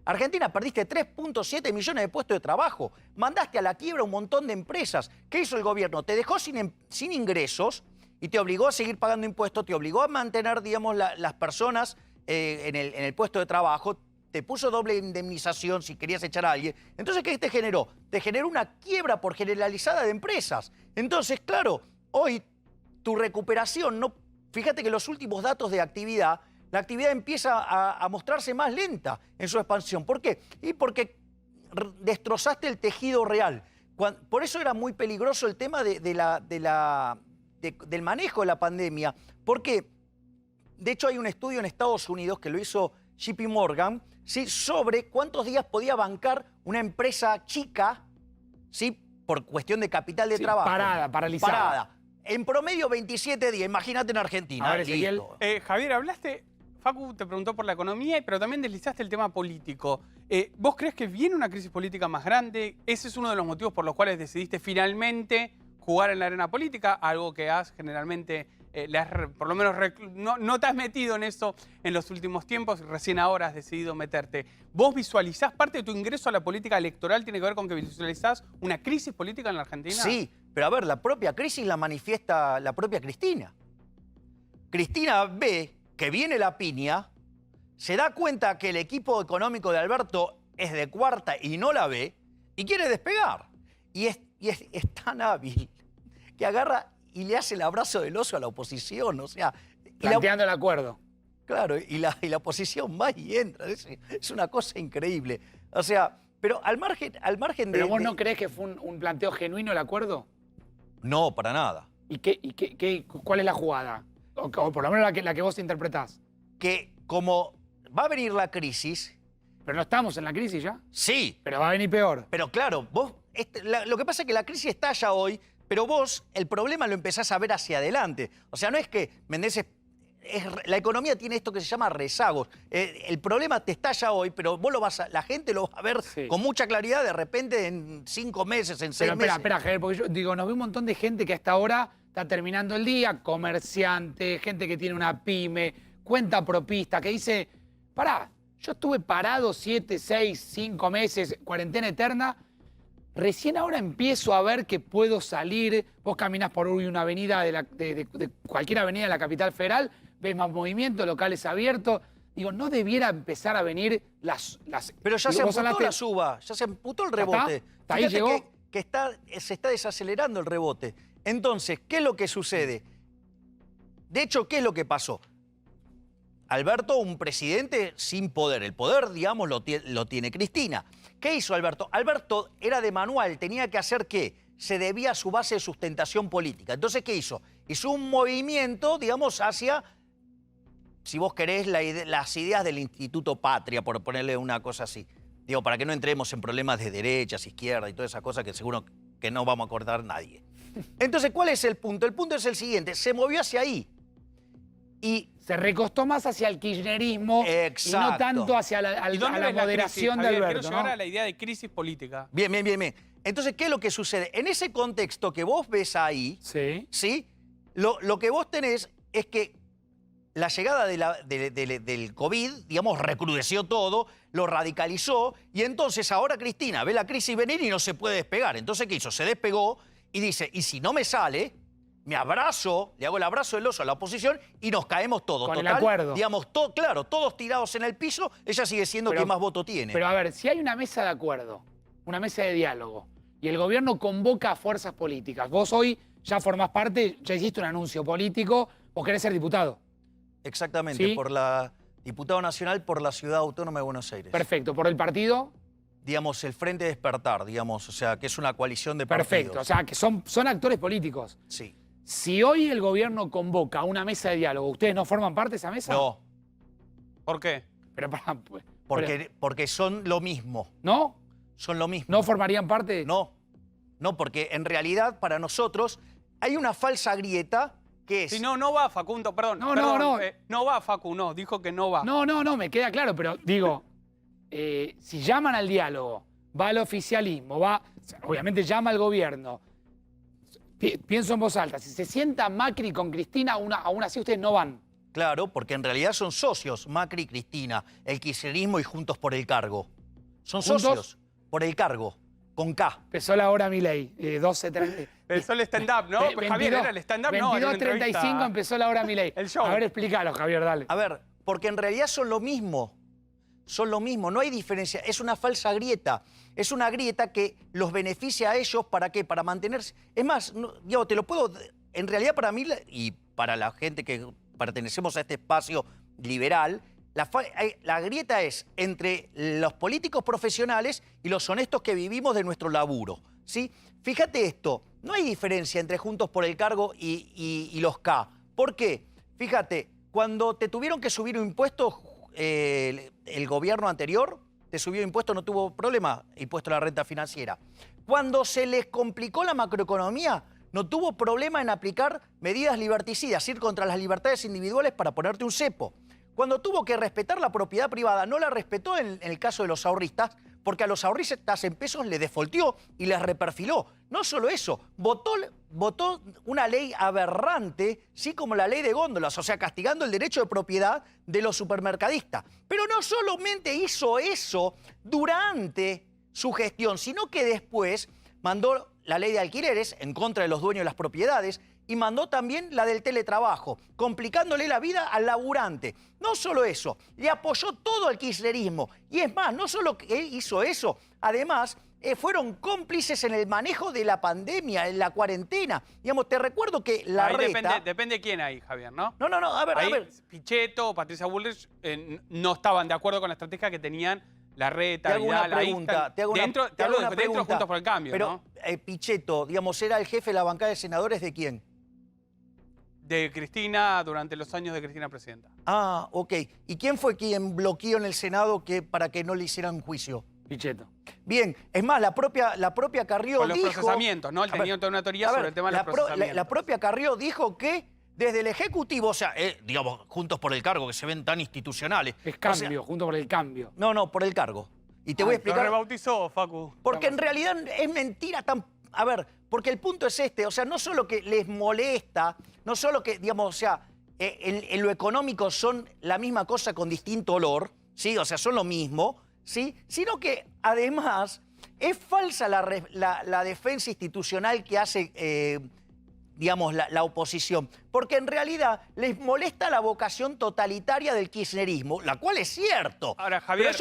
Argentina, perdiste 3.7 millones de puestos de trabajo. Mandaste a la quiebra un montón de empresas. ¿Qué hizo el gobierno? Te dejó sin ingresos y te obligó a seguir pagando impuestos, te obligó a mantener, digamos, las personas en el puesto de trabajo, te puso doble indemnización si querías echar a alguien. Entonces, ¿qué te generó? Te generó una quiebra por generalizada de empresas. Entonces, claro, hoy tu recuperación, no, fíjate que los últimos datos de actividad, la actividad empieza a mostrarse más lenta en su expansión. ¿Por qué? Y porque destrozaste el tejido real. Por eso era muy peligroso el tema del manejo de la pandemia. Porque, de hecho, hay un estudio en Estados Unidos que lo hizo JP Morgan, ¿sí?, sobre cuántos días podía bancar una empresa chica, ¿sí?, por cuestión de capital de trabajo. Paralizada. Parada. En promedio 27 días, imagínate en Argentina. A ver, Ezequiel. Javier, hablaste, Facu te preguntó por la economía, pero también deslizaste el tema político. ¿Vos crees que viene una crisis política más grande? ¿Ese es uno de los motivos por los cuales decidiste finalmente jugar en la arena política? Algo que has generalmente, por lo menos no te has metido en eso en los últimos tiempos, recién ahora has decidido meterte. ¿Vos visualizás, parte de tu ingreso a la política electoral tiene que ver con que visualizás una crisis política en la Argentina? Sí, pero a ver, la propia crisis la manifiesta la propia Cristina. Cristina ve que viene la piña, se da cuenta que el equipo económico de Alberto es de cuarta y no la ve, y quiere despegar. Y es tan hábil que agarra y le hace el abrazo del oso a la oposición, o sea... Planteando el acuerdo. Claro, y la oposición va y entra, es una cosa increíble. O sea, pero al margen de... ¿Pero vos no creés que fue un planteo genuino el acuerdo? No, para nada. ¿Y cuál es la jugada? O por lo menos la que vos interpretás. Que como va a venir la crisis... ¿Pero no estamos en la crisis ya? Sí. Pero va a venir peor. Pero claro, vos... lo que pasa es que la crisis estalla hoy, pero vos el problema lo empezás a ver hacia adelante. O sea, no es que Menezes... la economía tiene esto que se llama rezagos. El problema te estalla hoy, pero vos la gente lo va a ver con mucha claridad de repente en 5 meses, en 6 meses. Espera, Javier, porque yo digo, nos ve un montón de gente que hasta ahora está terminando el día, comerciante, gente que tiene una pyme, cuenta propista, que dice, pará, yo estuve parado 7, 6, 5 meses, cuarentena eterna, recién ahora empiezo a ver que puedo salir, vos caminás por una avenida de cualquier avenida de la capital federal, ves más movimiento, locales abiertos. Digo, ¿no debiera empezar a venir las Pero ya se amputó la suba, ya se amputó el rebote. ¿Está? Ahí llegó. Que se está desacelerando el rebote. Entonces, ¿qué es lo que sucede? De hecho, ¿qué es lo que pasó? Alberto, un presidente sin poder. El poder, digamos, lo tiene Cristina. ¿Qué hizo Alberto? Alberto era de manual, tenía que hacer ¿qué? Se debía a su base de sustentación política. Entonces, ¿qué hizo? Hizo un movimiento, digamos, hacia, si vos querés, las ideas del Instituto Patria, por ponerle una cosa así. Digo, para que no entremos en problemas de derechas, izquierda y todas esas cosas que seguro que no vamos a acordar nadie. Entonces, ¿cuál es el punto? El punto es el siguiente, se movió hacia ahí. Y se recostó más hacia el kirchnerismo y no tanto hacia la moderación de Alberto. Quiero llegar a la idea de crisis política. Bien. Entonces, ¿qué es lo que sucede? En ese contexto que vos ves ahí, ¿sí? Lo que vos tenés es que la llegada del COVID, digamos, recrudeció todo, lo radicalizó, y entonces ahora Cristina ve la crisis venir y no se puede despegar. Entonces, ¿qué hizo? Se despegó y dice, y si no me sale, me abrazo, le hago el abrazo del oso a la oposición y nos caemos todos. Con el acuerdo. Digamos, claro, todos tirados en el piso, ella sigue siendo quien más voto tiene. Pero a ver, si hay una mesa de acuerdo, una mesa de diálogo, y el gobierno convoca a fuerzas políticas, vos hoy ya formás parte, ya hiciste un anuncio político, vos querés ser diputado. Exactamente, ¿Sí? Por la diputado nacional por la Ciudad Autónoma de Buenos Aires. Perfecto, ¿por el partido? Digamos, el Frente Despertar, digamos, o sea, que es una coalición de partidos. Perfecto, o sea, que son actores políticos. Sí. Si hoy el gobierno convoca a una mesa de diálogo, ¿ustedes no forman parte de esa mesa? No. ¿Por qué? Pero Porque son lo mismo. ¿No? Son lo mismo. ¿No formarían parte? No, porque en realidad para nosotros hay una falsa grieta que es... Si no va, Facundo, perdón. No. No va, Facu, no, dijo que no va. No, me queda claro, pero digo, si llaman al diálogo, va al oficialismo, obviamente llama al gobierno, pienso en voz alta, si se sienta Macri con Cristina, aún así ustedes no van. Claro, porque en realidad son socios, Macri y Cristina, el kirchnerismo y Juntos por el Cargo. Son ¿Juntos? socios por el cargo, con K. Empezó la hora Milei, 12:30. Empezó el stand-up, ¿no? Pues, Javier, ¿era el stand-up? No, era una 22:35 entrevista. empezó la hora Milei. El show. A ver, explícalo, Javier, dale. A ver, porque en realidad son lo mismo. Son lo mismo, no hay diferencia. Es una falsa grieta. Es una grieta que los beneficia a ellos, ¿para qué? Para mantenerse. Es más, yo te lo puedo... En realidad para mí, y para la gente que pertenecemos a este espacio liberal, la grieta es entre los políticos profesionales y los honestos que vivimos de nuestro laburo, ¿sí? Fíjate esto, no hay diferencia entre Juntos por el Cargo y los K. ¿Por qué? Fíjate, cuando te tuvieron que subir un impuesto, el gobierno anterior te subió impuesto, no tuvo problema, impuesto a la renta financiera. Cuando se les complicó la macroeconomía, no tuvo problema en aplicar medidas liberticidas, ir contra las libertades individuales para ponerte un cepo. Cuando tuvo que respetar la propiedad privada, no la respetó en el caso de los ahorristas, porque a los ahorristas en pesos le defolteó y les reperfiló. No solo eso, votó una ley aberrante, sí, como la ley de góndolas, o sea, castigando el derecho de propiedad de los supermercadistas. Pero no solamente hizo eso durante su gestión, sino que después mandó la ley de alquileres en contra de los dueños de las propiedades y mandó también la del teletrabajo, complicándole la vida al laburante. No solo eso, le apoyó todo al kirchnerismo. Y es más, no solo que él hizo eso, además fueron cómplices en el manejo de la pandemia, en la cuarentena. Digamos, te recuerdo que la Ahí reta... depende quién ahí, Javier, ¿no? No, a ver, Ahí, a ver. Pichetto, Patricia Bullrich no estaban de acuerdo con la estrategia que tenían la reta, Te hago una Vidal, ahí pregunta, están. te hago una Dentro de pregunta. Juntos por el Cambio, Pero, ¿no? Pichetto, digamos, ¿era el jefe de la bancada de senadores de quién? De Cristina durante los años de Cristina presidenta. Ah, ok. ¿Y quién fue quien bloqueó en el Senado para que no le hicieran juicio? Pichetto. Bien, es más, la propia Carrió Con los dijo... procesamientos, ¿no? Él tenía toda una teoría sobre el tema de los procesamientos. La propia Carrió dijo que desde el Ejecutivo, o sea, digamos, Juntos por el Cargo, que se ven tan institucionales... Es cambio, Juntos por el Cambio. No, por el cargo. Y te voy a Lo explicar... rebautizó, Facu. Porque en realidad es mentira tan... A ver, porque el punto es este, o sea, no solo que les molesta, no solo que, digamos, o sea, en lo económico son la misma cosa con distinto olor, ¿sí? O sea, son lo mismo, ¿sí? Sino que además es falsa la defensa institucional que hace, digamos, la oposición. Porque en realidad les molesta la vocación totalitaria del kirchnerismo, la cual es cierto. Ahora, Javier,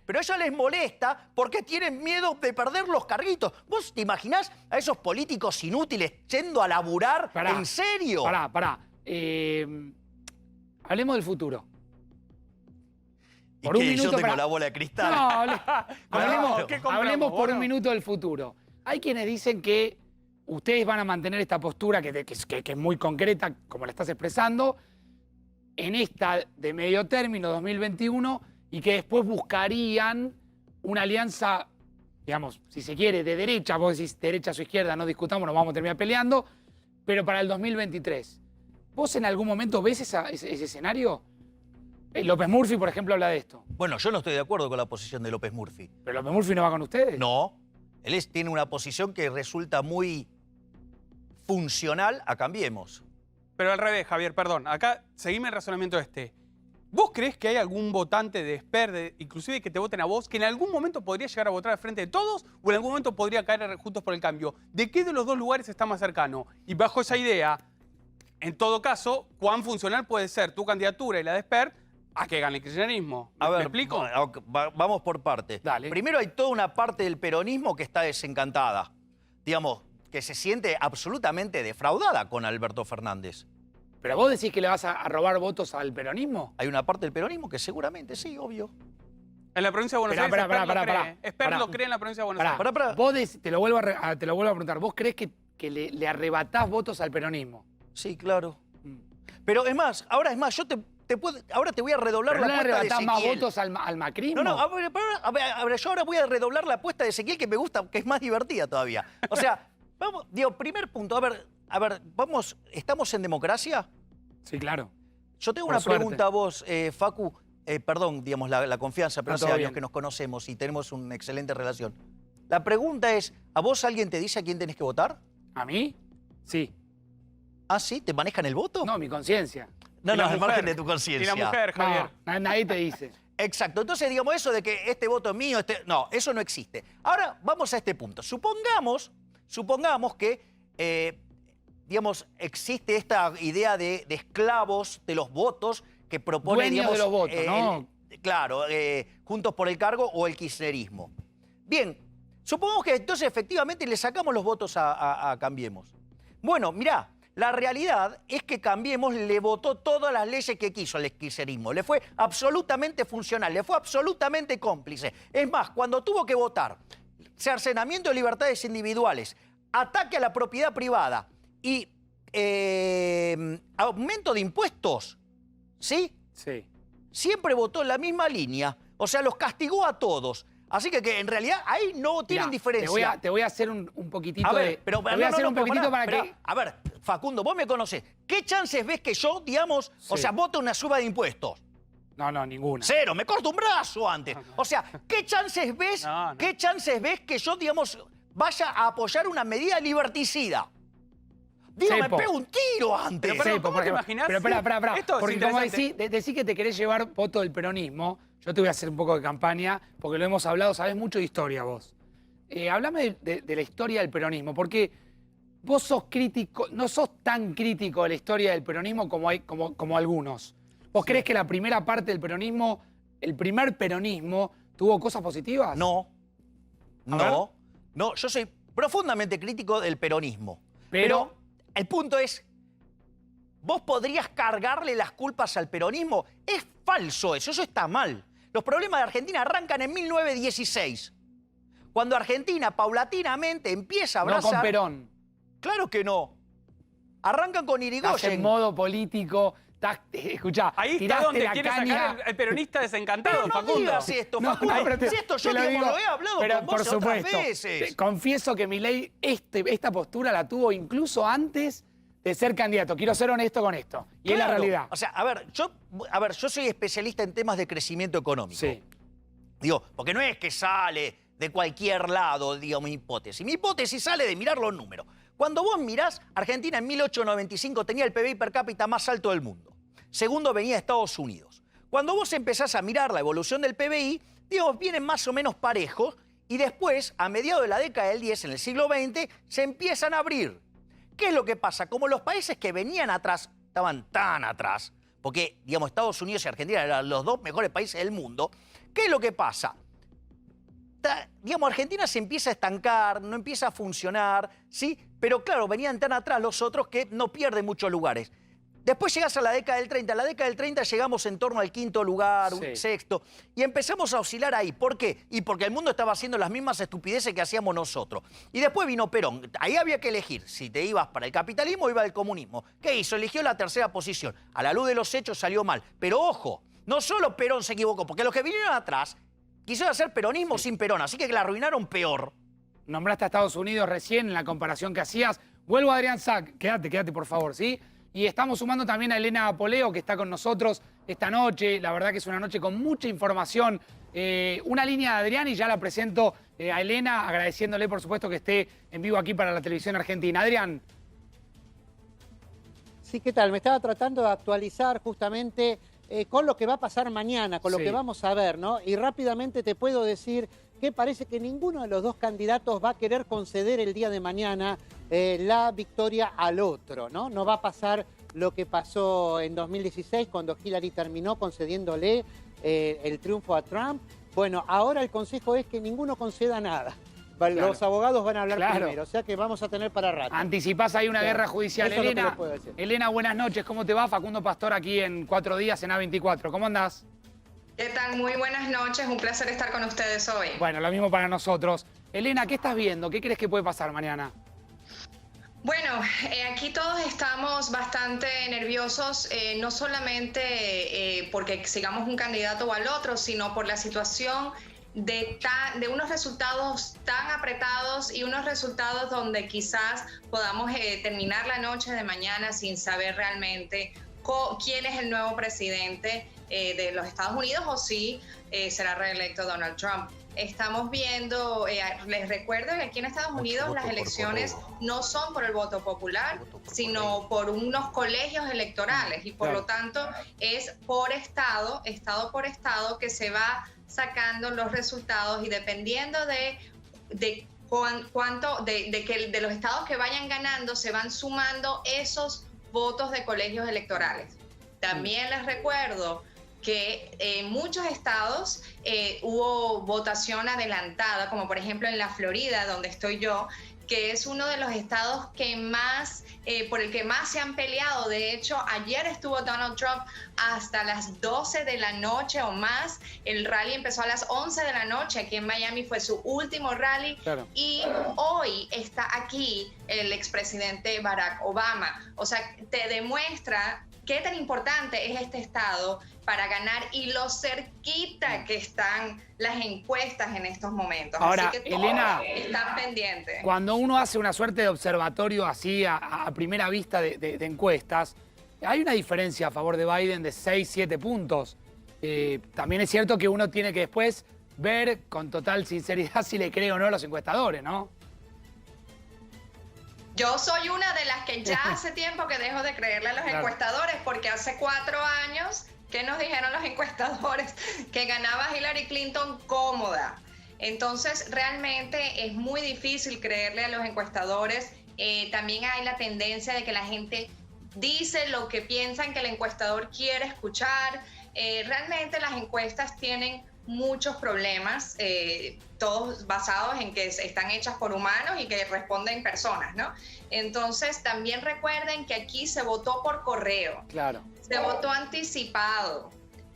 Pero eso les molesta porque tienen miedo de perder los carguitos. ¿Vos te imaginás a esos políticos inútiles yendo a laburar? ¿En serio? Pará. Hablemos del futuro. Por un minuto, yo tengo la bola de cristal. No, hablemos por un minuto del futuro. Hay quienes dicen que ustedes van a mantener esta postura que es muy concreta, como la estás expresando, en esta de medio término, 2021, y que después buscarían una alianza, digamos, si se quiere, de derecha, vos decís derecha o izquierda, no discutamos, nos vamos a terminar peleando, pero para el 2023. ¿Vos en algún momento ves ese escenario? López Murphy, por ejemplo, habla de esto. Bueno, yo no estoy de acuerdo con la posición de López Murphy. ¿Pero López Murphy no va con ustedes? No. Él tiene una posición que resulta muy funcional a Cambiemos. Pero al revés, Javier, perdón. Acá seguime el razonamiento este. ¿Vos creés que hay algún votante de Esper, inclusive que te voten a vos, que en algún momento podría llegar a votar al frente de todos o en algún momento podría caer Juntos por el Cambio? ¿De qué de los dos lugares está más cercano? Y bajo esa idea, en todo caso, ¿cuán funcional puede ser tu candidatura y la de Esper a que gane el kirchnerismo? ¿Me explico? Vamos por partes. Dale. Primero hay toda una parte del peronismo que está desencantada. Digamos, que se siente absolutamente defraudada con Alberto Fernández. ¿Pero vos decís que le vas a robar votos al peronismo? Hay una parte del peronismo que seguramente sí, obvio. En la provincia de Buenos Aires, Esper lo cree en la provincia de Buenos Aires. Vos te lo vuelvo a preguntar. ¿Vos creés que le arrebatás votos al peronismo? Sí, claro. Pero es más, yo ahora te voy a redoblar la apuesta de Ezequiel. ¿No le arrebatás más votos al macrismo? No, yo ahora voy a redoblar la apuesta de Ezequiel que me gusta, que es más divertida todavía. O sea, vamos, digo, primer punto, a ver, vamos, ¿estamos en democracia? Sí, claro. Yo tengo una pregunta a vos, Facu, perdón, digamos, la confianza, pero hace años que nos conocemos y tenemos una excelente relación. La pregunta es, ¿a vos alguien te dice a quién tenés que votar? ¿A mí? Sí. ¿Ah, sí? ¿Te manejan el voto? No, mi conciencia. No, al margen de tu conciencia. Y la mujer, Javier. No, nadie te dice. Exacto. Entonces, digamos, eso de que este voto es mío, no, eso no existe. Ahora vamos a este punto. Supongamos que, digamos, existe esta idea de esclavos de los votos que propone, Dueño digamos, de los votos, ¿no? Claro, Juntos por el Cargo o el kirchnerismo. Bien, supongamos que entonces efectivamente le sacamos los votos a Cambiemos. Bueno, mirá, la realidad es que Cambiemos le votó todas las leyes que quiso al kirchnerismo. Le fue absolutamente funcional, le fue absolutamente cómplice. Es más, cuando tuvo que votar cercenamiento de libertades individuales, ataque a la propiedad privada y aumento de impuestos, ¿sí? Sí. Siempre votó en la misma línea. O sea, los castigó a todos. Así que en realidad ahí no tienen Mirá, diferencia. Te voy a hacer un poquitito A ver, de... pero te voy a hacer un poquitito para que... A ver, Facundo, vos me conocés. ¿Qué chances ves que yo, digamos, o Sí. sea, vote una suba de impuestos? No, ninguna. Cero, me corto un brazo antes. O sea, ¿qué chances ves? No. ¿Qué chances ves que yo, digamos, vaya a apoyar una medida liberticida? Digo, me Cepo. pego un tiro antes. Pero, Sí, ¿cómo por te ejemplo. imaginás? Pero espera. Esto es Porque como interesante. decís que te querés llevar voto del peronismo, yo te voy a hacer un poco de campaña, porque lo hemos hablado, sabés mucho de historia vos. Háblame de la historia del peronismo, porque vos sos crítico, no sos tan crítico de la historia del peronismo como algunos. ¿Vos creés que la primera parte del peronismo, el primer peronismo, tuvo cosas positivas? No, ver. no, yo soy profundamente crítico del peronismo. Pero- Pero el punto es, ¿vos podrías cargarle las culpas al peronismo? Es falso eso está mal. Los problemas de Argentina arrancan en 1916, cuando Argentina paulatinamente empieza a No abrazar... con Perón. Claro que no. Arrancan con Estás en Irigoyen. modo político. Escuchá, Ahí está tiraste donde la quiere caña. sacar el peronista desencantado, Pero no Facundo. digas esto, Facundo. pero Si esto yo, te lo digamos, digo, lo he hablado pero con vos por otras supuesto, veces. te confieso que Milei esta postura la tuvo incluso antes de ser candidato. Quiero ser honesto con esto. Y es la Claro. realidad. O sea, a ver, yo soy especialista en temas de crecimiento económico. Sí. Digo, porque no es que sale de cualquier lado, digo, mi hipótesis. Mi hipótesis sale de mirar los números. Cuando vos mirás, Argentina en 1895 tenía el PBI per cápita más alto del mundo. Segundo venía Estados Unidos. Cuando vos empezás a mirar la evolución del PBI, digo, vienen más o menos parejos y después, a mediados de la década del 10, en el siglo XX, se empiezan a abrir. ¿Qué es lo que pasa? Como los países que venían atrás estaban tan atrás, porque, digamos, Estados Unidos y Argentina eran los dos mejores países del mundo, ¿qué es lo que pasa? Digamos, Argentina se empieza a estancar, no empieza a funcionar, ¿sí? Pero claro, venían tan atrás los otros que no pierden muchos lugares. Después llegás a la década del 30. En la década del 30 llegamos en torno al quinto lugar, Sí. un sexto, y empezamos a oscilar ahí. ¿Por qué? Y porque el mundo estaba haciendo las mismas estupideces que hacíamos nosotros. Y después vino Perón. Ahí había que elegir si te ibas para el capitalismo o ibas al comunismo. ¿Qué hizo? Eligió la tercera posición. A la luz de los hechos salió mal. Pero ojo, no solo Perón se equivocó, porque los que vinieron atrás quisieron hacer peronismo sin Perón, así que la arruinaron peor. Nombraste a Estados Unidos recién en la comparación que hacías. Vuelvo a Adrián Sack. Quédate por favor, ¿sí? Y estamos sumando también a Elena Poleo, que está con nosotros esta noche. La verdad que es una noche con mucha información. Una línea de Adrián y ya la presento a Elena, agradeciéndole, por supuesto, que esté en vivo aquí para la televisión argentina. Adrián. Sí, ¿qué tal? Me estaba tratando de actualizar justamente con lo que va a pasar mañana, con lo Sí. que vamos a ver, ¿no? Y rápidamente te puedo decir que parece que ninguno de los dos candidatos va a querer conceder el día de mañana la victoria al otro, ¿no? No va a pasar lo que pasó en 2016 cuando Hillary terminó concediéndole el triunfo a Trump. Bueno, ahora el consejo es que ninguno conceda nada. Los abogados van a hablar Claro. primero, o sea que vamos a tener para rato. Anticipás ahí una Claro. guerra judicial. Eso es lo que Elena, le puedo decir. Elena, buenas noches. ¿Cómo te va? Facundo Pastor aquí en 4 días en A24. ¿Cómo andás? ¿Qué tal? Muy buenas noches, un placer estar con ustedes hoy. Bueno, lo mismo para nosotros. Elena, ¿qué estás viendo? ¿Qué crees que puede pasar mañana? Bueno, aquí todos estamos bastante nerviosos, no solamente porque sigamos un candidato o al otro, sino por la situación de unos resultados tan apretados y unos resultados donde quizás podamos terminar la noche de mañana sin saber realmente quién es el nuevo presidente de los Estados Unidos o si será reelecto Donald Trump. estamos viendo, les recuerdo que aquí en Estados Unidos las elecciones no son por el voto popular, sino por unos colegios electorales y por lo tanto es por estado por estado, que se va sacando los resultados y dependiendo de los estados que vayan ganando, se van sumando esos votos de colegios electorales. También les recuerdo que en muchos estados hubo votación adelantada, como por ejemplo en la Florida, donde estoy yo, que es uno de los estados que más, por el que más se han peleado. De hecho, ayer estuvo Donald Trump hasta las 12 de la noche o más. El rally empezó a las 11 de la noche. Aquí en Miami fue su último rally. Claro. Y hoy está aquí el expresidente Barack Obama. O sea, te demuestra qué tan importante es este estado para ganar y lo cerquita que están las encuestas en estos momentos. Ahora, así que Elena, están pendientes. Cuando uno hace una suerte de observatorio así a primera vista de encuestas, hay una diferencia a favor de Biden de 6, 7 puntos. También es cierto que uno tiene que después ver con total sinceridad si le cree o no a los encuestadores, ¿no? Yo soy una de las que ya hace tiempo que dejo de creerle a los encuestadores, porque hace 4 años, ¿qué nos dijeron los encuestadores? Que ganaba Hillary Clinton cómoda. Entonces, realmente es muy difícil creerle a los encuestadores. También hay la tendencia de que la gente dice lo que piensan que el encuestador quiere escuchar. Realmente las encuestas tienen muchos problemas, todos basados en que están hechas por humanos y que responden personas, ¿no? Entonces, también recuerden que aquí se votó por correo. Claro. Se votó anticipado.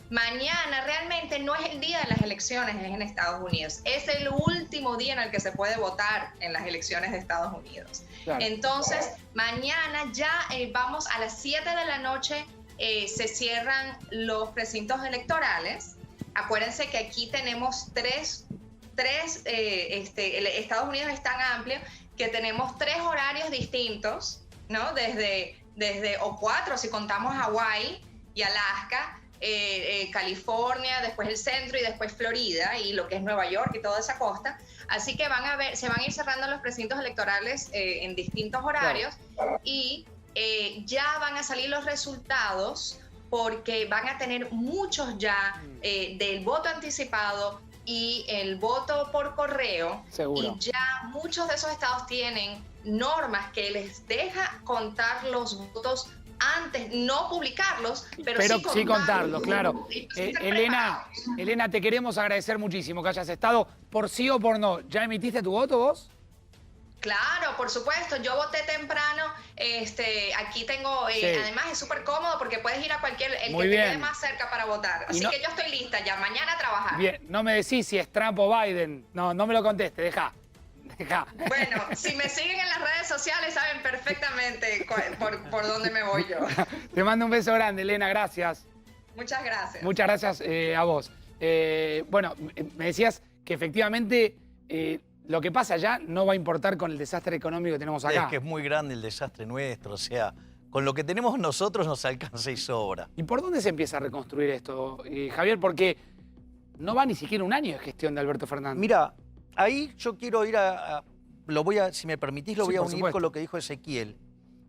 Mañana realmente no es el día de las elecciones en Estados Unidos. Es el último día en el que se puede votar en las elecciones de Estados Unidos. Claro. Entonces, mañana ya vamos a las 7 de la noche, se cierran los precintos electorales. Acuérdense que aquí tenemos Estados Unidos es tan amplio que tenemos 3 horarios distintos, ¿no? O 4 si contamos Hawái y Alaska, California, después el centro y después Florida y lo que es Nueva York y toda esa costa. Así que se van a ir cerrando los precintos electorales en distintos horarios. Claro. Y ya van a salir los resultados, porque van a tener muchos ya del voto anticipado y el voto por correo. Seguro. Y ya muchos de esos estados tienen normas que les deja contar los votos antes, no publicarlos, pero sí contarlos, claro. Elena, te queremos agradecer muchísimo que hayas estado. Por sí o por no, ¿ya emitiste tu voto vos? Claro, por supuesto. Yo voté temprano. Aquí tengo, además es súper cómodo porque puedes ir a el que te quede más cerca para votar. Así que yo estoy lista ya, mañana a trabajar. Bien, no me decís si es Trump o Biden. No me lo conteste, deja. Bueno, si me siguen en las redes sociales saben perfectamente por dónde me voy yo. Te mando un beso grande, Elena, gracias. Muchas gracias. Muchas gracias a vos. Bueno, me decías que efectivamente lo que pasa allá no va a importar con el desastre económico que tenemos acá. Es que es muy grande el desastre nuestro, o sea, con lo que tenemos nosotros nos alcanza y sobra. ¿Y por dónde se empieza a reconstruir esto, Javier? Porque no va ni siquiera un año de gestión de Alberto Fernández. Mira, ahí yo quiero ir si me permitís, lo voy a unir con lo que dijo Ezequiel,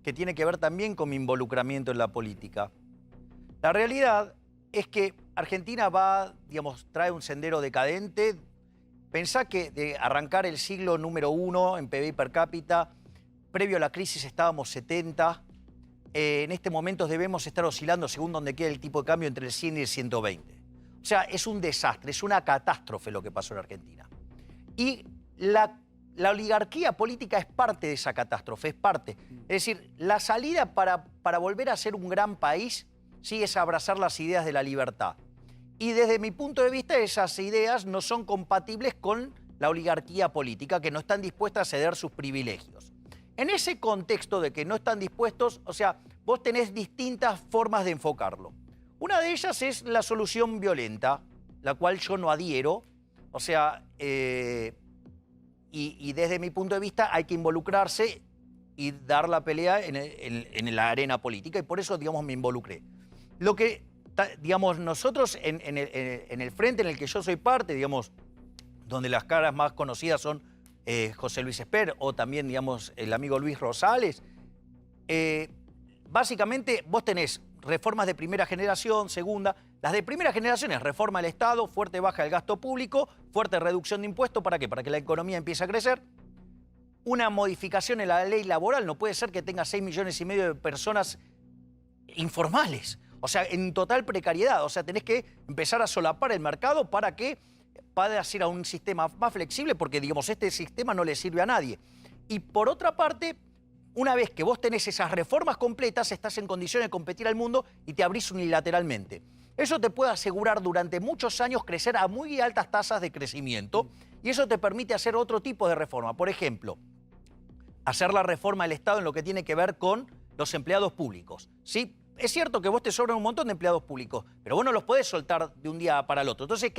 que tiene que ver también con mi involucramiento en la política. La realidad es que Argentina trae un sendero decadente. Pensá que de arrancar el siglo número 1 en PBI per cápita, previo a la crisis estábamos 70. En este momento debemos estar oscilando, según donde quede el tipo de cambio, entre el 100 y el 120. O sea, es un desastre, es una catástrofe lo que pasó en Argentina. Y la oligarquía política es parte de esa catástrofe, es parte. Es decir, la salida para volver a ser un gran país, sí, es abrazar las ideas de la libertad. Y desde mi punto de vista, esas ideas no son compatibles con la oligarquía política, que no están dispuestas a ceder sus privilegios. En ese contexto de que no están dispuestos, o sea, vos tenés distintas formas de enfocarlo. Una de ellas es la solución violenta, la cual yo no adhiero. O sea, y desde mi punto de vista hay que involucrarse y dar la pelea en la arena política, y por eso, digamos, me involucré. Lo que, digamos, nosotros en el frente en el que yo soy parte, digamos, donde las caras más conocidas son José Luis Esper o también, digamos, el amigo Luis Rosales. Básicamente vos tenés reformas de primera generación, segunda. Las de primera generación es reforma del Estado, fuerte baja del gasto público, fuerte reducción de impuestos. ¿Para qué? Para que la economía empiece a crecer. Una modificación en la ley laboral. No puede ser que tenga 6,5 millones de personas informales. O sea, en total precariedad. O sea, tenés que empezar a solapar el mercado para que puedas ir a un sistema más flexible porque, digamos, este sistema no le sirve a nadie. Y por otra parte, una vez que vos tenés esas reformas completas, estás en condiciones de competir al mundo y te abrís unilateralmente. Eso te puede asegurar durante muchos años crecer a muy altas tasas de crecimiento y eso te permite hacer otro tipo de reforma. Por ejemplo, hacer la reforma del Estado en lo que tiene que ver con los empleados públicos, ¿sí? Es cierto que vos te sobran un montón de empleados públicos, pero vos no los podés soltar de un día para el otro. Entonces,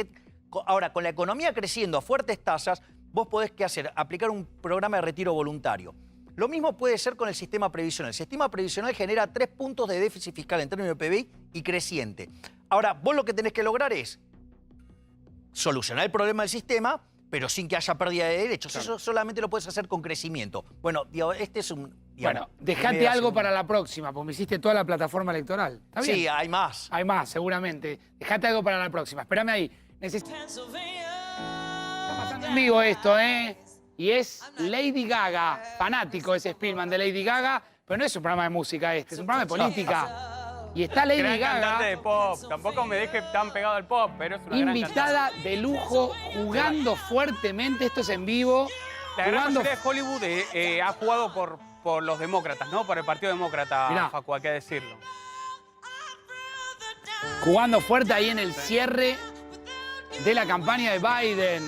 ahora, con la economía creciendo a fuertes tasas, vos podés, ¿qué hacer? Aplicar un programa de retiro voluntario. Lo mismo puede ser con el sistema previsional. El sistema previsional genera 3 puntos de déficit fiscal en términos de PBI y creciente. Ahora, vos lo que tenés que lograr es solucionar el problema del sistema, pero sin que haya pérdida de derechos. Claro. Eso solamente lo puedes hacer con crecimiento. Bueno, este es un... Bueno, dejate algo para la próxima, porque me hiciste toda la plataforma electoral. ¿Está bien? Sí, hay más. Hay más, seguramente. Dejate algo para la próxima. Espérame ahí. Está pasando en vivo esto, ¿eh? Y es Lady Gaga. Fanático ese Spielman de Lady Gaga, pero no es un programa de música este, es un programa de política. Y está Lady gran Gaga. Cantante de pop. Tampoco me deje tan pegado al pop, pero es una invitada gran de lujo, jugando fuertemente. Esto es en vivo. La gran mayoría de Hollywood ha jugado por los demócratas, ¿no? Por el Partido Demócrata, mirá, Facu, hay que decirlo. Jugando fuerte ahí en el cierre de la campaña de Biden.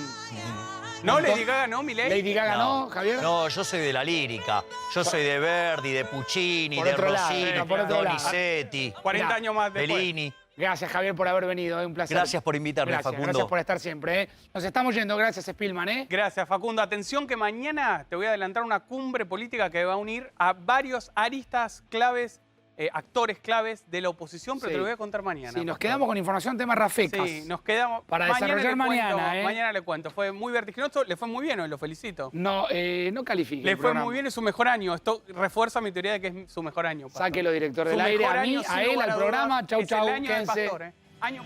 No, Lady Gaga no, Milei. Lady Gaga no, Javier. No, yo soy de la lírica. Yo soy de Verdi, de Puccini, de Rossini, de Donizetti. 40 años más después. Bellini. Gracias, Javier, por haber venido. Es un placer. Gracias por invitarme, gracias, Facundo. Gracias por estar siempre. Nos estamos yendo. Gracias, Spielman. Gracias, Facundo. Atención que mañana te voy a adelantar una cumbre política que va a unir a varios aristas claves, actores claves de la oposición, pero te lo voy a contar mañana. Sí, nos quedamos con información, temas rafecas. Sí, nos quedamos. Para desarrollar mañana. Mañana le cuento. Fue muy vertiginoso, le fue muy bien hoy, lo felicito. No, no califique. Le fue muy bien, es su mejor año. Esto refuerza mi teoría de que es su mejor año. Sáquelo, director del aire. A mí, a él, al programa. Chau, chau. Es el año del Pastor, ¿eh? Año...